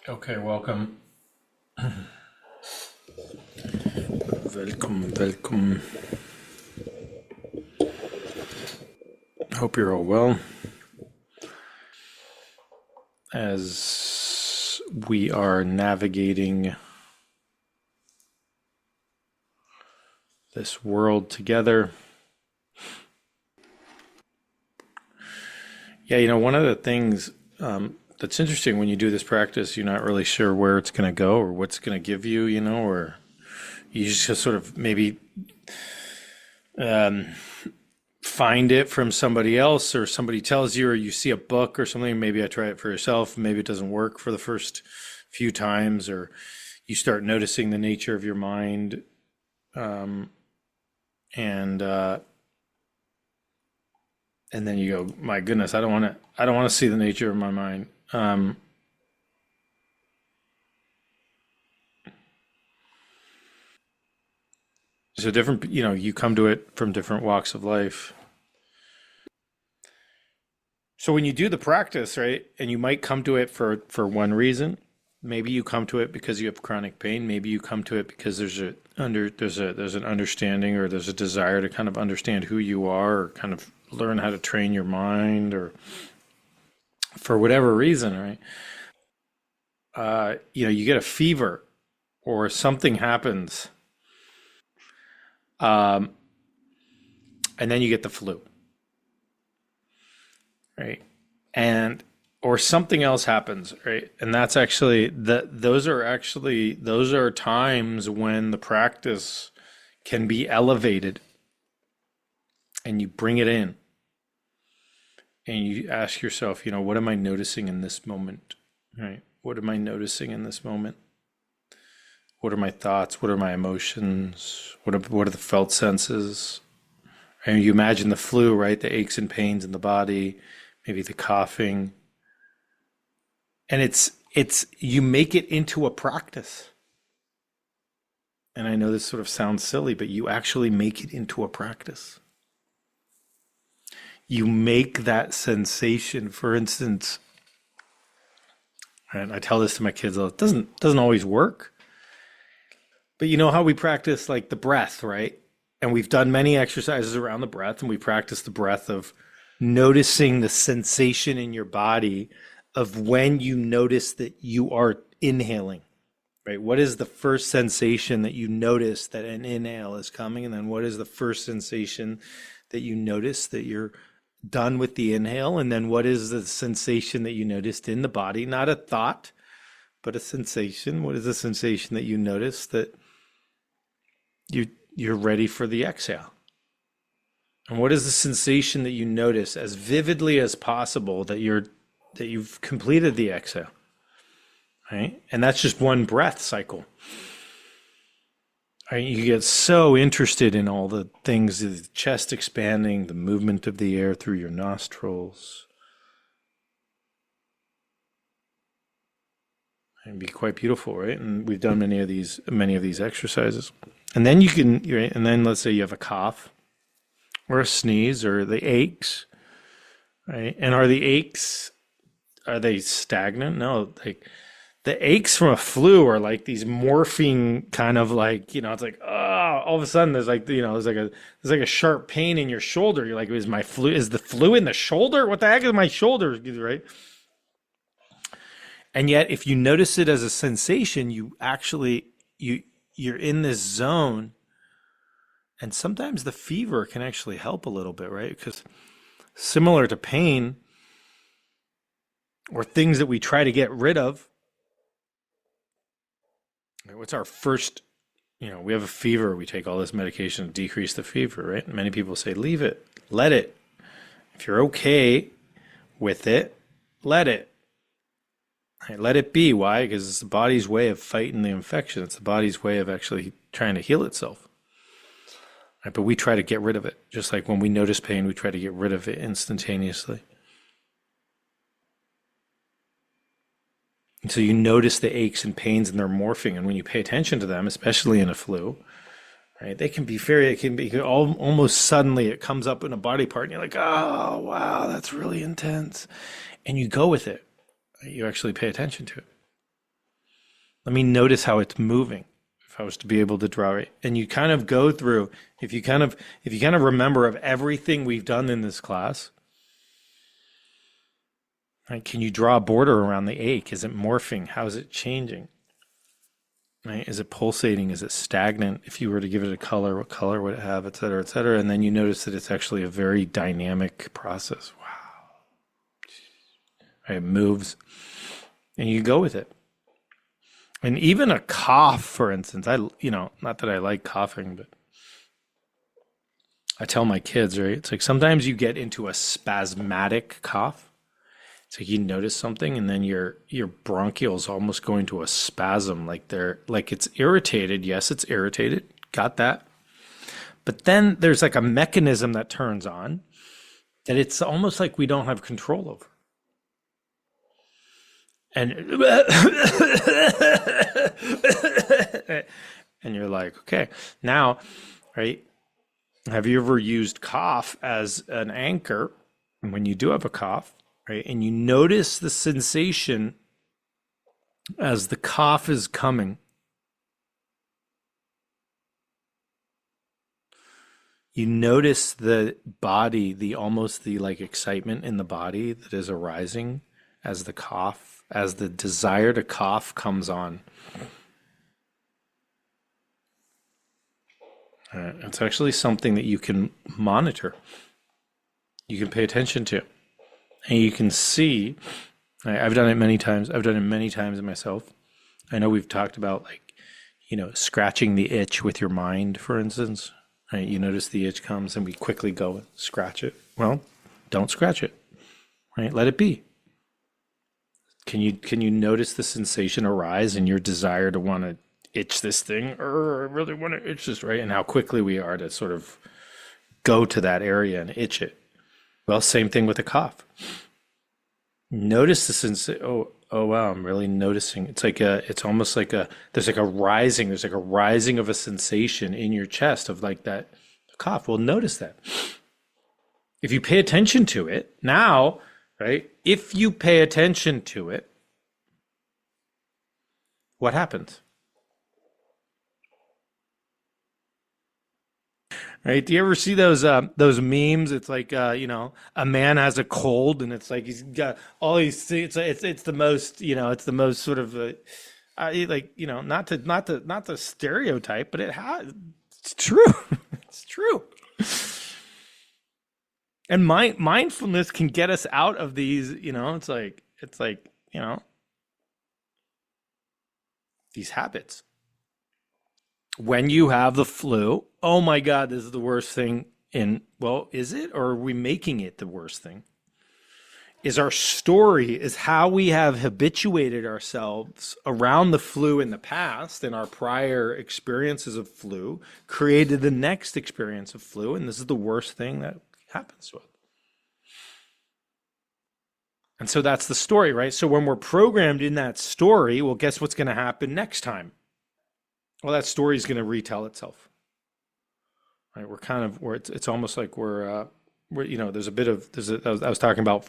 Okay, welcome. Welcome, welcome. Hope you're all well. As we are navigating this world together. Yeah, one of the things that's interesting when you do this practice, you're not really sure where it's going to go or what's going to give you, or you just sort of maybe find it from somebody else, or somebody tells you, or you see a book or something. Maybe I try it for yourself. Maybe it doesn't work for the first few times, or you start noticing the nature of your mind. And then you go, my goodness, I don't want to see the nature of my mind. So different, you come to it from different walks of life. So when you do the practice, right, and you might come to it for one reason. Maybe you come to it because you have chronic pain. Maybe you come to it because there's an understanding, or there's a desire to kind of understand who you are, or kind of learn how to train your mind, or for whatever reason, right? You get a fever or something happens, um, and then you get the flu, right? And or something else happens, right? And that's actually those are times when the practice can be elevated, and you bring it in and you ask yourself, what am I noticing in this moment? Right? What am I noticing in this moment? What are my thoughts? What are my emotions? What are the felt senses? And you imagine the flu, right? The aches and pains in the body, maybe the coughing. And it's you make it into a practice. And I know this sort of sounds silly, but you actually make it into a practice. You make that sensation, for instance, and I tell this to my kids, it doesn't always work. But you know how we practice like the breath, right? And we've done many exercises around the breath, and we practice the breath of noticing the sensation in your body of when you notice that you are inhaling, right? What is the first sensation that you notice that an inhale is coming? And then what is the first sensation that you notice that you're done with the inhale? And then what is the sensation that you noticed in the body? Not a thought, but a sensation. What is the sensation that you notice that you're ready for the exhale? And what is the sensation that you notice as vividly as possible that you've completed the exhale, right? And that's just one breath cycle. Right? You get so interested in all the things, the chest expanding, the movement of the air through your nostrils. It'd be quite beautiful, right? And we've done many of these exercises. And then you can, right? And then let's say you have a cough or a sneeze or the aches, right? And are they stagnant? No, like the aches from a flu are like these morphine kind of like, it's like, oh, all of a sudden there's like, there's like a sharp pain in your shoulder. You're like, is the flu in the shoulder? What the heck is my shoulder? Right? And yet if you notice it as a sensation, you're in this zone. And sometimes the fever can actually help a little bit, right? Because similar to pain, or things that we try to get rid of. What's our first, we have a fever, we take all this medication to decrease the fever, right? Many people say, leave it, let it. If you're okay with it, let it. Right? Let it be. Why? Because it's the body's way of fighting the infection. It's the body's way of actually trying to heal itself. Right? But we try to get rid of it. Just like when we notice pain, we try to get rid of it instantaneously. And so you notice the aches and pains, and they're morphing. And when you pay attention to them, especially in a flu, right, it can be almost suddenly it comes up in a body part, and you're like, oh, wow, that's really intense. And you go with it. Right? You actually pay attention to it. Let me notice how it's moving. If I was to be able to draw it, and you kind of go through, if you kind of remember of everything we've done in this class, right, can you draw a border around the ache? Is it morphing? How is it changing? Right? Is it pulsating? Is it stagnant? If you were to give it a color, what color would it have, et cetera, et cetera? And then you notice that it's actually a very dynamic process. Wow. Right, it moves, and you go with it. And even a cough, for instance, not that I like coughing, but I tell my kids, right? It's like sometimes you get into a spasmodic cough. It's like you notice something and then your bronchioles almost go into a spasm, like it's irritated. Yes, it's irritated. Got that. But then there's like a mechanism that turns on that it's almost like we don't have control over. And and you're like, okay, now, right? Have you ever used cough as an anchor when you do have a cough, right? And you notice the sensation as the cough is coming. You notice the body, the like excitement in the body that is arising as the cough, as the desire to cough comes on. It's actually something that you can monitor. You can pay attention to. And you can see, I've done it many times. I've done it many times myself. I know we've talked about scratching the itch with your mind, for instance. Right? You notice the itch comes and we quickly go and scratch it. Well, don't scratch it. Right? Let it be. Can you notice the sensation arise and your desire to want to itch this thing? I really want to itch this, right? And how quickly we are to sort of go to that area and itch it. Well, same thing with a cough. Notice the sensation. Oh wow, I'm really noticing. It's almost like there's like a rising of a sensation in your chest of like that cough. Well, notice that. If you pay attention to it now, right? If you pay attention to it, what happens? Right? Do you ever see those memes? It's like a man has a cold, and it's like he's got all these things. It's the most it's the most sort of not to stereotype, but it's true. It's true. And mindfulness can get us out of these. It's like these habits. When you have the flu, oh my God, this is the worst thing well, is it? Or are we making it the worst thing? Is our story, is how we have habituated ourselves around the flu in the past and our prior experiences of flu created the next experience of flu, and this is the worst thing that happens to us. And so that's the story, right? So when we're programmed in that story, well, guess what's going to happen next time? Well, that story is going to retell itself. Right? It's almost like there's a bit of I was talking about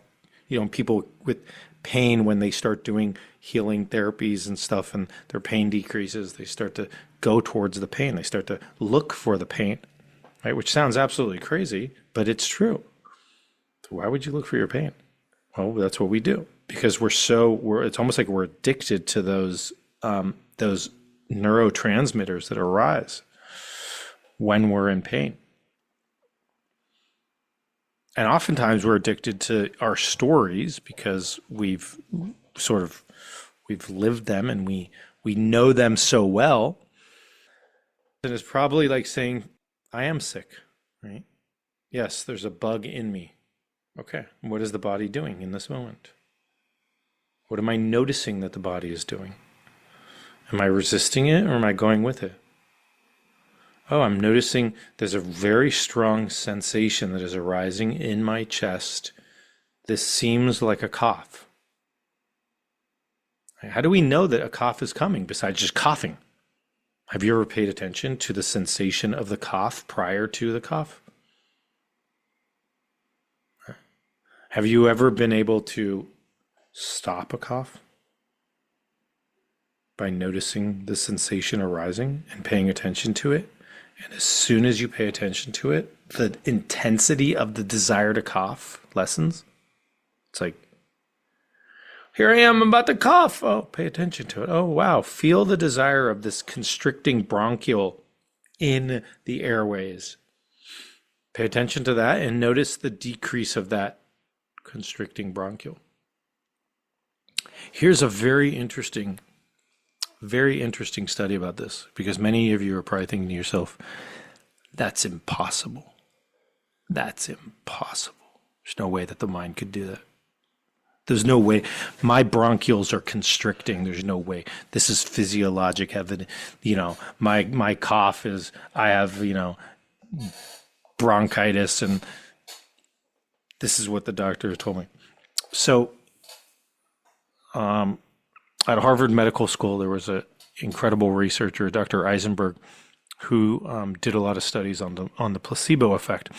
people with pain when they start doing healing therapies and stuff, and their pain decreases. They start to go towards the pain. They start to look for the pain, right? Which sounds absolutely crazy, but it's true. So why would you look for your pain? Well, that's what we do because it's almost like we're addicted to those neurotransmitters that arise when we're in pain. And oftentimes we're addicted to our stories because we've lived them and we know them so well. And it's probably like saying, I am sick, right? Yes, there's a bug in me. Okay, what is the body doing in this moment? What am I noticing that the body is doing? Am I resisting it or am I going with it? Oh, I'm noticing there's a very strong sensation that is arising in my chest. This seems like a cough. How do we know that a cough is coming besides just coughing? Have you ever paid attention to the sensation of the cough prior to the cough? Have you ever been able to stop a cough? by noticing the sensation arising and paying attention to it. And as soon as you pay attention to it, the intensity of the desire to cough lessens. It's like, here I am, I'm about to cough. Oh, pay attention to it. Oh, wow. Feel the desire of this constricting bronchiole in the airways. Pay attention to that and notice the decrease of that constricting bronchiole. Here's a very interesting study about this, because many of you are probably thinking to yourself, that's impossible. That's impossible. There's no way that the mind could do that. There's no way. My bronchioles are constricting. There's no way. This is physiologic evidence. My cough is, I have, bronchitis, and this is what the doctor told me. So, at Harvard Medical School, there was an incredible researcher, Dr. Eisenberg, who did a lot of studies on the placebo effect.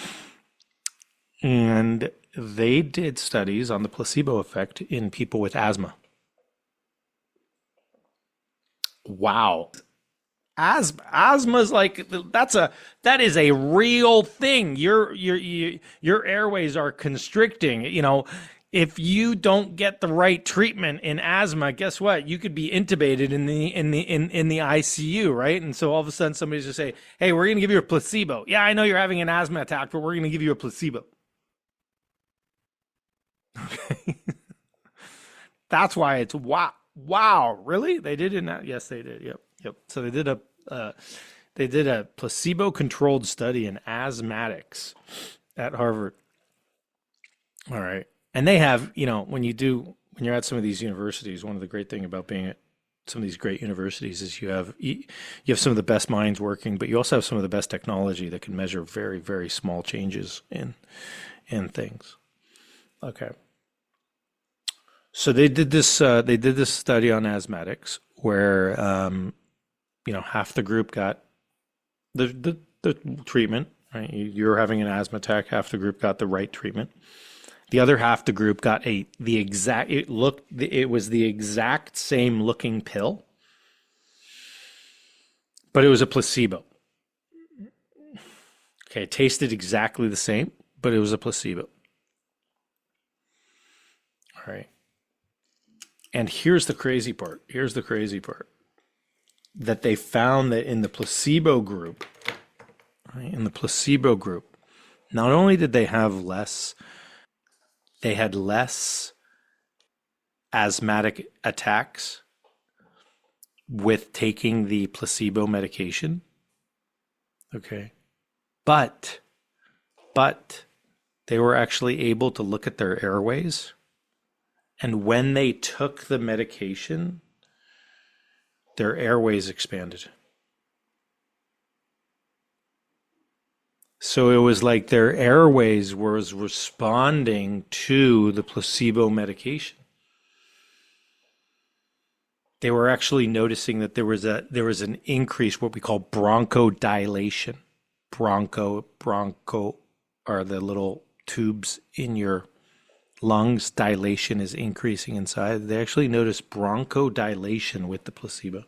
And they did studies on the placebo effect in people with asthma. Wow. Asthma is like, that is a real thing. Your airways are constricting. If you don't get the right treatment in asthma, guess what? You could be intubated in the ICU, right? And so all of a sudden somebody's just say, "Hey, we're going to give you a placebo." Yeah, I know you're having an asthma attack, but we're going to give you a placebo. Okay. That's why it's wow. Wow, really? They did it? Yes, they did. Yep. So they did a placebo-controlled study in asthmatics at Harvard. All right. And they have, when you're at some of these universities, one of the great things about being at some of these great universities is you have some of the best minds working, but you also have some of the best technology that can measure very, very small changes in things. Okay. So they did this study on asthmatics where half the group got the treatment, right? You're having an asthma attack, half the group got the right treatment. The other half the group got it was the exact same looking pill, but it was a placebo. Okay, it tasted exactly the same, but it was a placebo. All right. And here's the crazy part. That they found that in the placebo group, right, not only did they have less asthmatic attacks with taking the placebo medication. Okay. But they were actually able to look at their airways, and when they took the medication, their airways expanded. So it was like their airways was responding to the placebo medication. They were actually noticing that there was an increase, what we call bronchodilation. Broncho are the little tubes in your lungs. Dilation is increasing inside. They actually noticed bronchodilation with the placebo.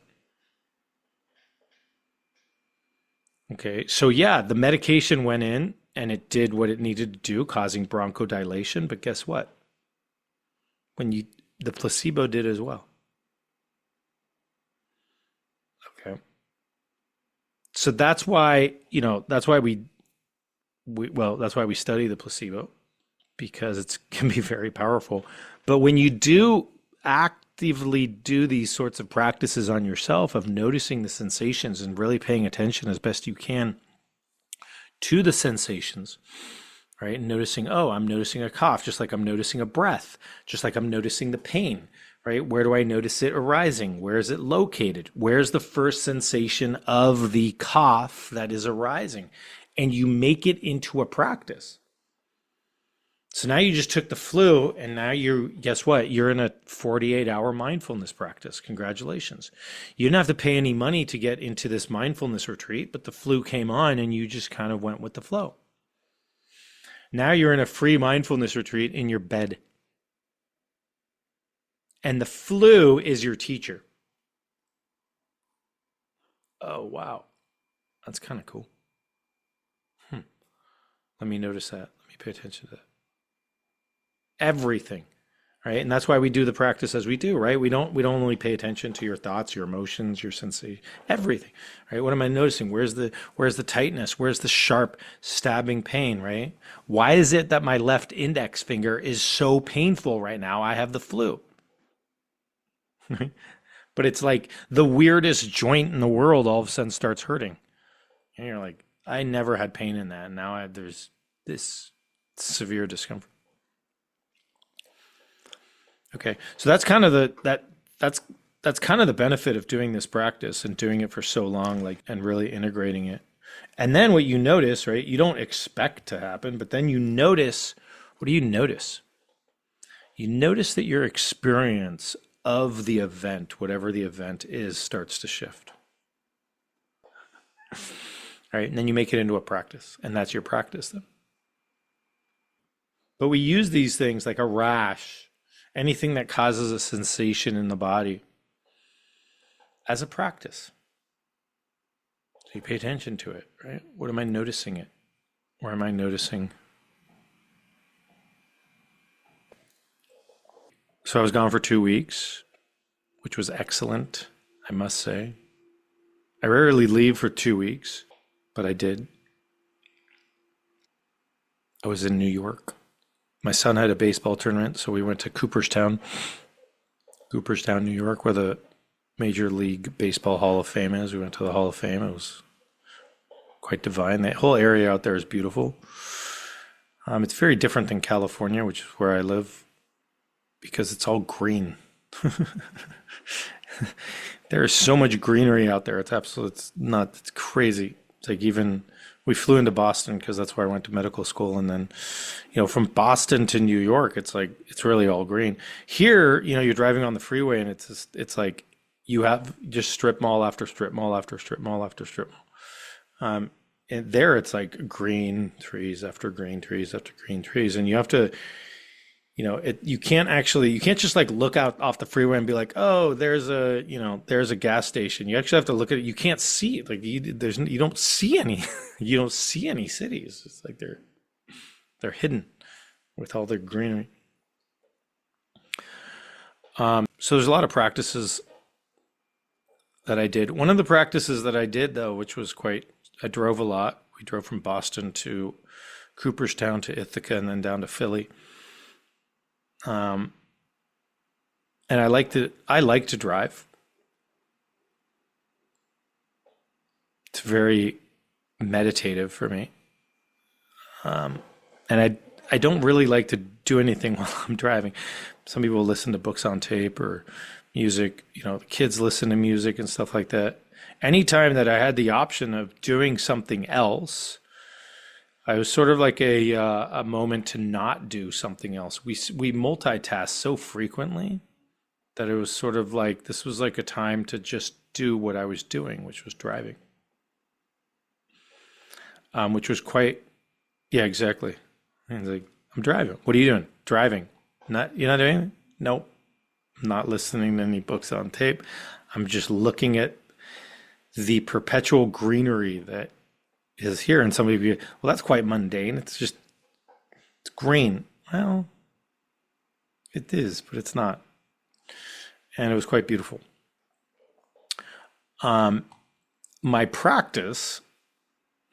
Okay, so yeah, the medication went in and it did what it needed to do, causing bronchodilation. But guess what? The placebo did as well. Okay. So that's why we study the placebo, because it can be very powerful. But when you do actively do these sorts of practices on yourself of noticing the sensations and really paying attention as best you can to the sensations, right? And noticing, I'm noticing a cough, just like I'm noticing a breath, just like I'm noticing the pain, right? Where do I notice it arising? Where is it located? Where's the first sensation of the cough that is arising? And you make it into a practice. So now you just took the flu, and now guess what? You're in a 48-hour mindfulness practice. Congratulations. You didn't have to pay any money to get into this mindfulness retreat, but the flu came on and you just kind of went with the flow. Now you're in a free mindfulness retreat in your bed. And the flu is your teacher. Oh, wow. That's kind of cool. Hmm. Let me notice that. Let me pay attention to that. Everything, right? And that's why we do the practice as we do, right? We don't only pay attention to your thoughts, your emotions, your sensation, everything, right? What am I noticing? Where's the tightness? Where's the sharp stabbing pain, right? Why is it that my left index finger is so painful right now? I have the flu. But it's like the weirdest joint in the world all of a sudden starts hurting. And you're like, I never had pain in that. And now there's this severe discomfort. Okay. So that's kind of that's that's kind of the benefit of doing this practice and doing it for so long, like, and really integrating it. And then what you notice, right? You don't expect to happen, but then you notice, what do you notice? You notice that your experience of the event, whatever the event is, starts to shift. Right? And then you make it into a practice, and that's your practice then. But we use these things like a rash, anything that causes a sensation in the body, as a practice. So you pay attention to it, right? What am I noticing it? Or am I noticing? So I was gone for 2 weeks, which was excellent, I must say. I rarely leave for 2 weeks, but I did. I was in New York. My son had a baseball tournament, so we went to Cooperstown, New York, where the Major League Baseball Hall of Fame is. We went to the Hall of Fame. It was quite divine. That whole area out there is beautiful. It's very different than California, which is where I live, because it's all green. There is so much greenery out there. It's absolute. It's not. It's crazy. It's like, even we flew into Boston because that's where I went to medical school, and then, from Boston to New York, it's like it's really all green. Here, you're driving on the freeway, and it's like you have just strip mall after strip mall after strip mall after strip mall. And there, it's like green trees after green trees after green trees, and you have to. You can't just like look out off the freeway and be like, oh, there's a gas station. You actually have to look at it. You can't see it. Like, you don't see any, you don't see any cities. It's like they're hidden with all their greenery. So there's a lot of practices that I did. One of the practices that I did, though, which was I drove a lot. We drove from Boston to Cooperstown to Ithaca and then down to Philly. Um, and I like to drive. It's very meditative for me. And I don't really like to do anything while I'm driving. Some people listen to books on tape or music, the kids listen to music and stuff like that. Anytime that I had the option of doing something else, I was sort of like a moment to not do something else. We multitask so frequently that it was sort of like this was like a time to just do what I was doing, which was driving, which was quite, yeah, exactly. And it's like, I'm driving. What are you doing? Driving. You're not doing anything? Nope. I'm not listening to any books on tape. I'm just looking at the perpetual greenery that is here. And somebody would be, well, that's quite mundane. It's green. Well, it is, but it's not. And it was quite beautiful. My practice,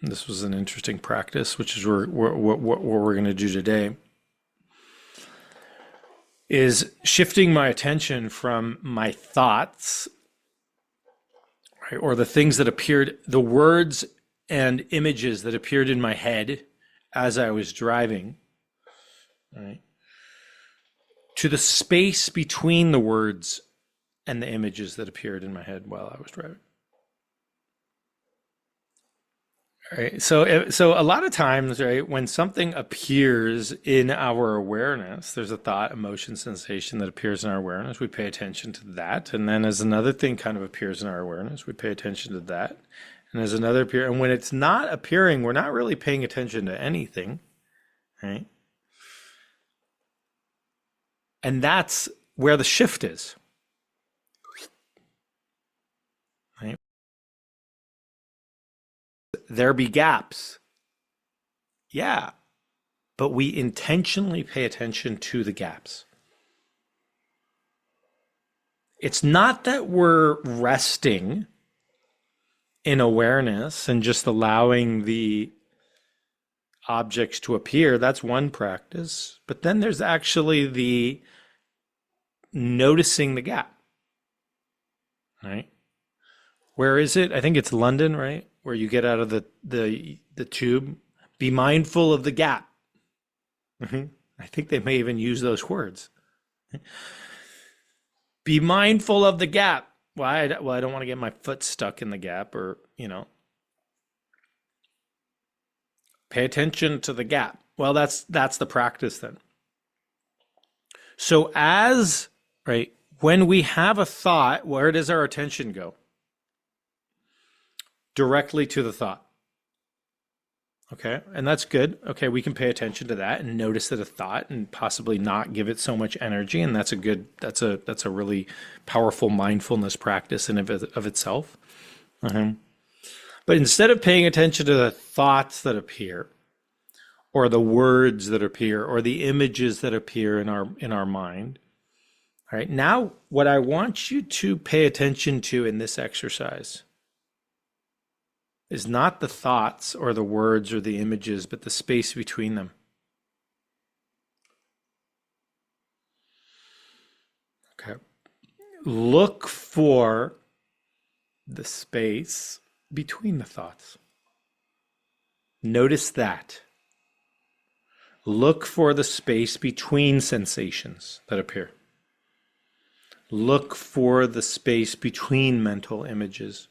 this was an interesting practice, which is what we're going to do today, is shifting my attention from my thoughts, right, or the things that appeared, the words and images that appeared in my head as I was driving, right, to the space between the words and the images that appeared in my head while I was driving. Right. So a lot of times, right, when something appears in our awareness, there's a thought, emotion, sensation that appears in our awareness. We pay attention to that. And then as another thing kind of appears in our awareness, we pay attention to that. And as another appear, and when it's not appearing, we're not really paying attention to anything, right? And that's where the shift is, right? there be gaps. Yeah, but we intentionally pay attention to the gaps. It's not that we're resting in awareness and just allowing the objects to appear. That's one practice. But then there's actually the noticing the gap, right? Where is it? I think it's London, right? Where you get out of the tube. Be mindful of the gap. I think they may even use those words. Be mindful of the gap. Why? Well, I don't want to get my foot stuck in the gap, or pay attention to the gap. Well, that's the practice then. So right, when we have a thought, where does our attention go? Directly to the thought. Okay, and that's good. Okay, we can pay attention to that and notice that a thought and possibly not give it so much energy, and that's a really powerful mindfulness practice in of itself. But instead of paying attention to the thoughts that appear, or the words that appear, or the images that appear in our mind, all right, now what I want you to pay attention to in this exercise is not the thoughts or the words or the images, but the space between them. Okay. Look for the space between the thoughts. Notice that. Look for the space between sensations that appear. Look for the space between mental images.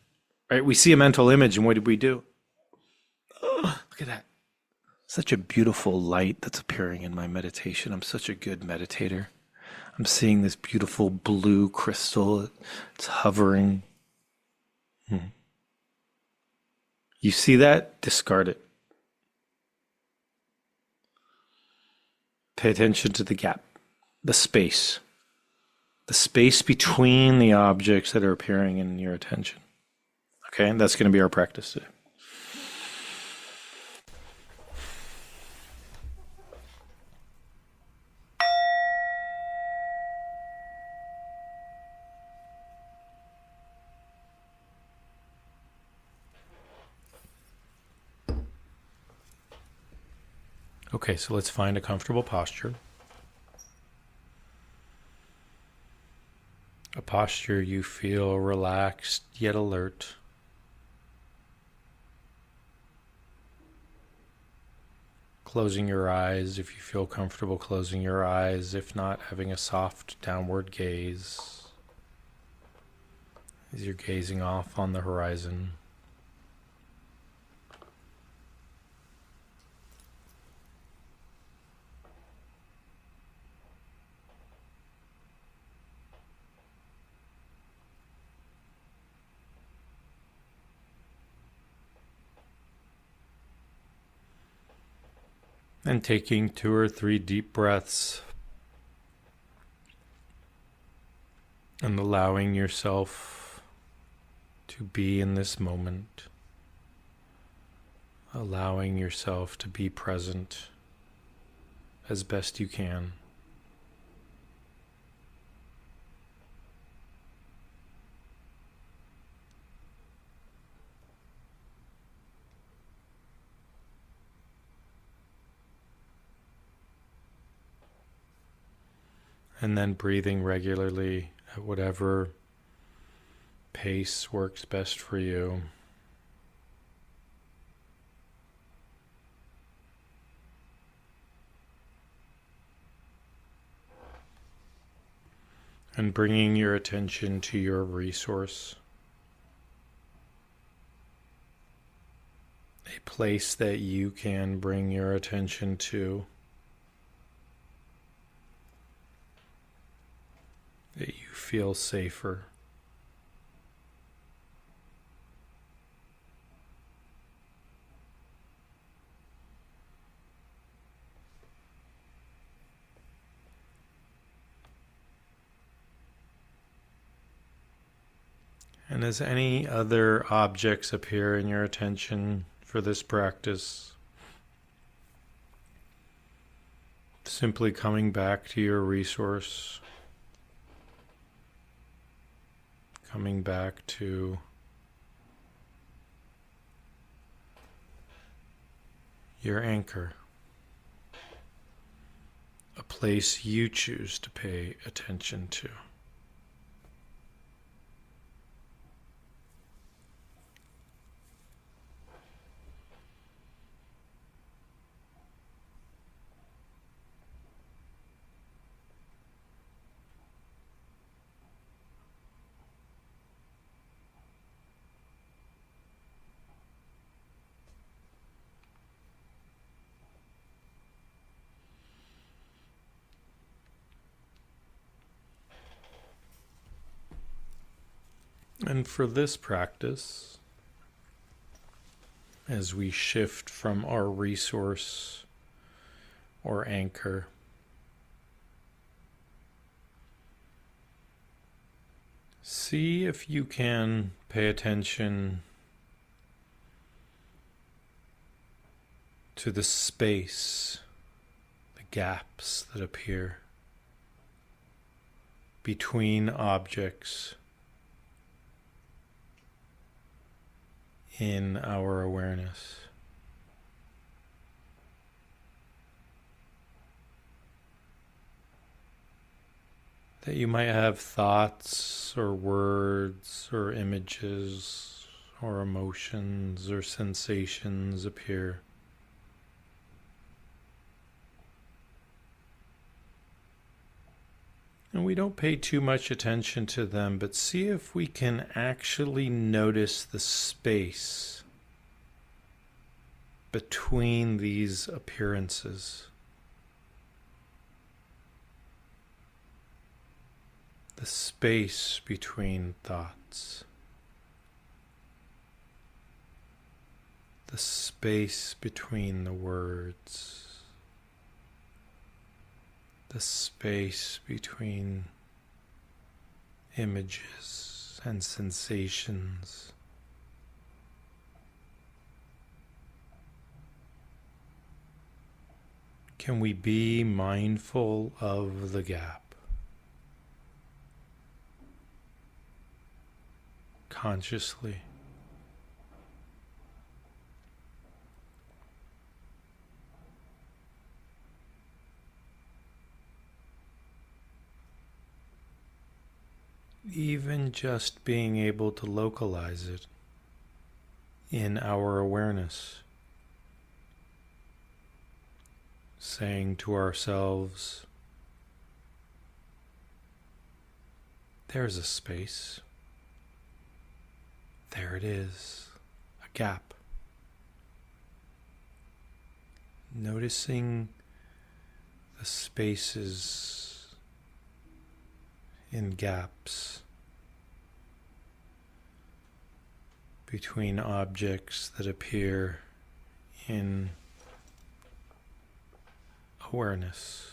Right? We see a mental image, and what did we do? Oh, look at that. Such a beautiful light that's appearing in my meditation. I'm such a good meditator. I'm seeing this beautiful blue crystal. It's hovering. You see that? Discard it. Pay attention to the gap, the space between the objects that are appearing in your attention. Okay, and that's going to be our practice today. Okay, so let's find a comfortable posture. A posture you feel relaxed yet alert. Closing your eyes if you feel comfortable closing your eyes, if not, having a soft downward gaze as you're gazing off on the horizon. And taking 2 or 3 deep breaths and allowing yourself to be in this moment, allowing yourself to be present as best you can. And then breathing regularly at whatever pace works best for you. And bringing your attention to your resource, a place that you can bring your attention to, that you feel safer. And as any other objects appear in your attention, for this practice, simply coming back to your resource, coming back to your anchor, a place you choose to pay attention to. And for this practice, as we shift from our resource or anchor, see if you can pay attention to the space, the gaps that appear between objects in our awareness. That you might have thoughts or words or images or emotions or sensations appear. And we don't pay too much attention to them, but see if we can actually notice the space between these appearances. The space between thoughts. The space between the words. The space between images and sensations. Can we be mindful of the gap? Consciously. Even just being able to localize it in our awareness, saying to ourselves, there's a space, there it is, a gap. Noticing the spaces in gaps between objects that appear in awareness.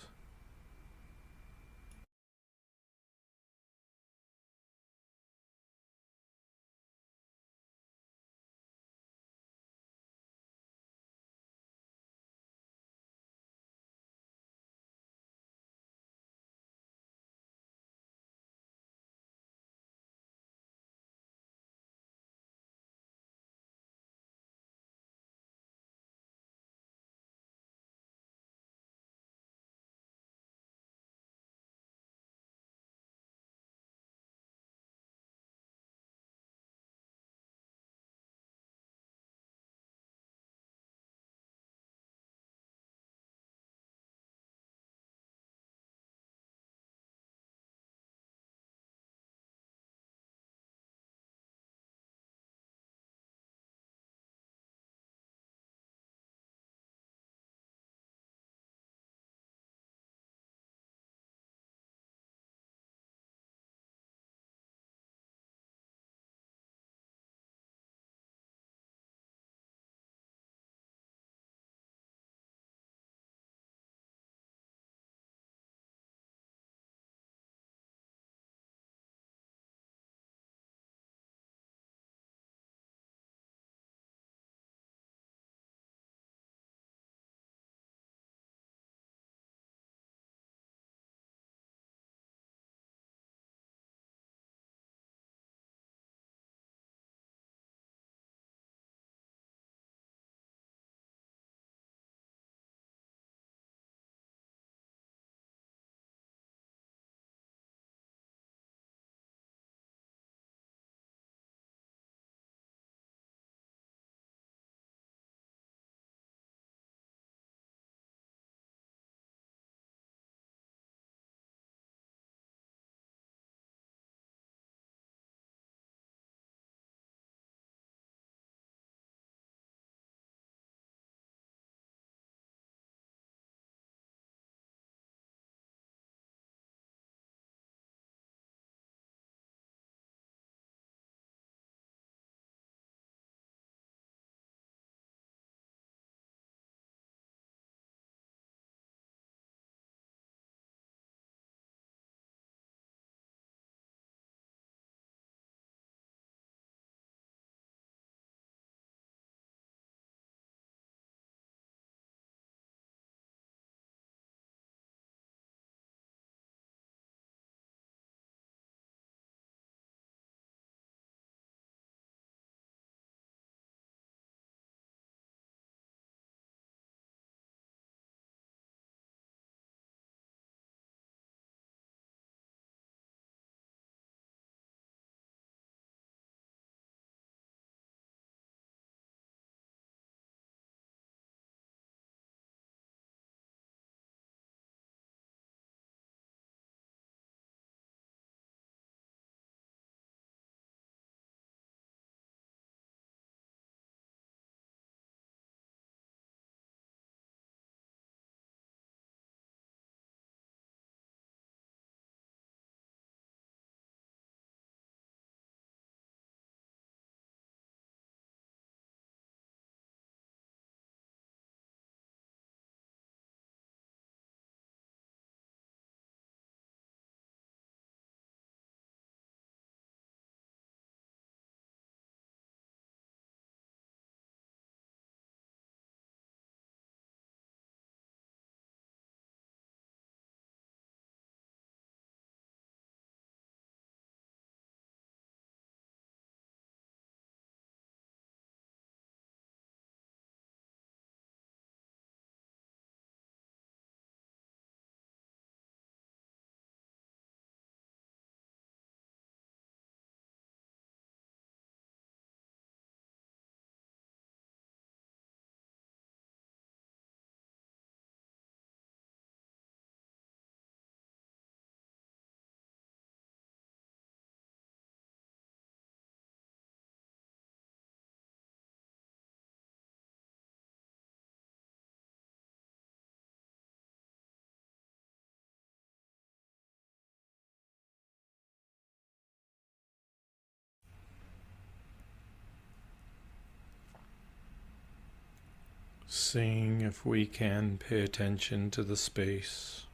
Seeing if we can pay attention to the space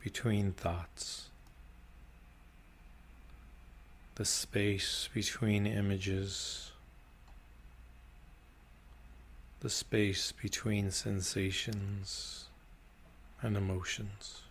between thoughts, the space between images, the space between sensations and emotions.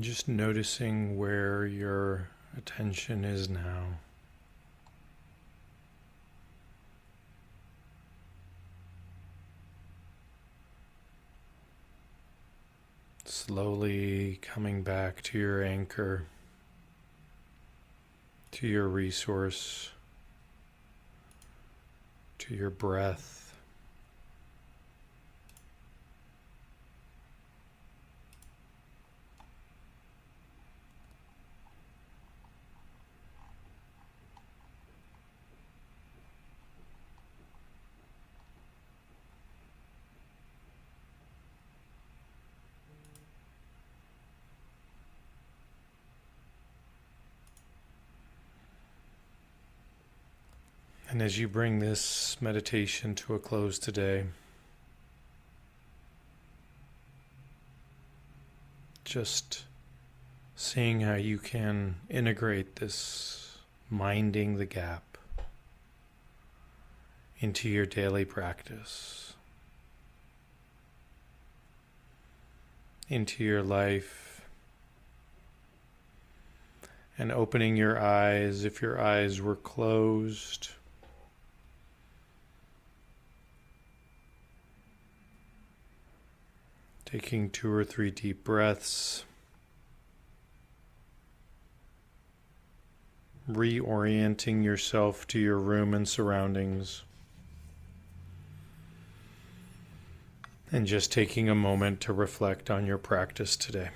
Just noticing where your attention is now. Slowly coming back to your anchor, to your resource, to your breath. And as you bring this meditation to a close today, just seeing how you can integrate this minding the gap into your daily practice, into your life, and opening your eyes if your eyes were closed. Taking 2 or 3 deep breaths, reorienting yourself to your room and surroundings, and just taking a moment to reflect on your practice today.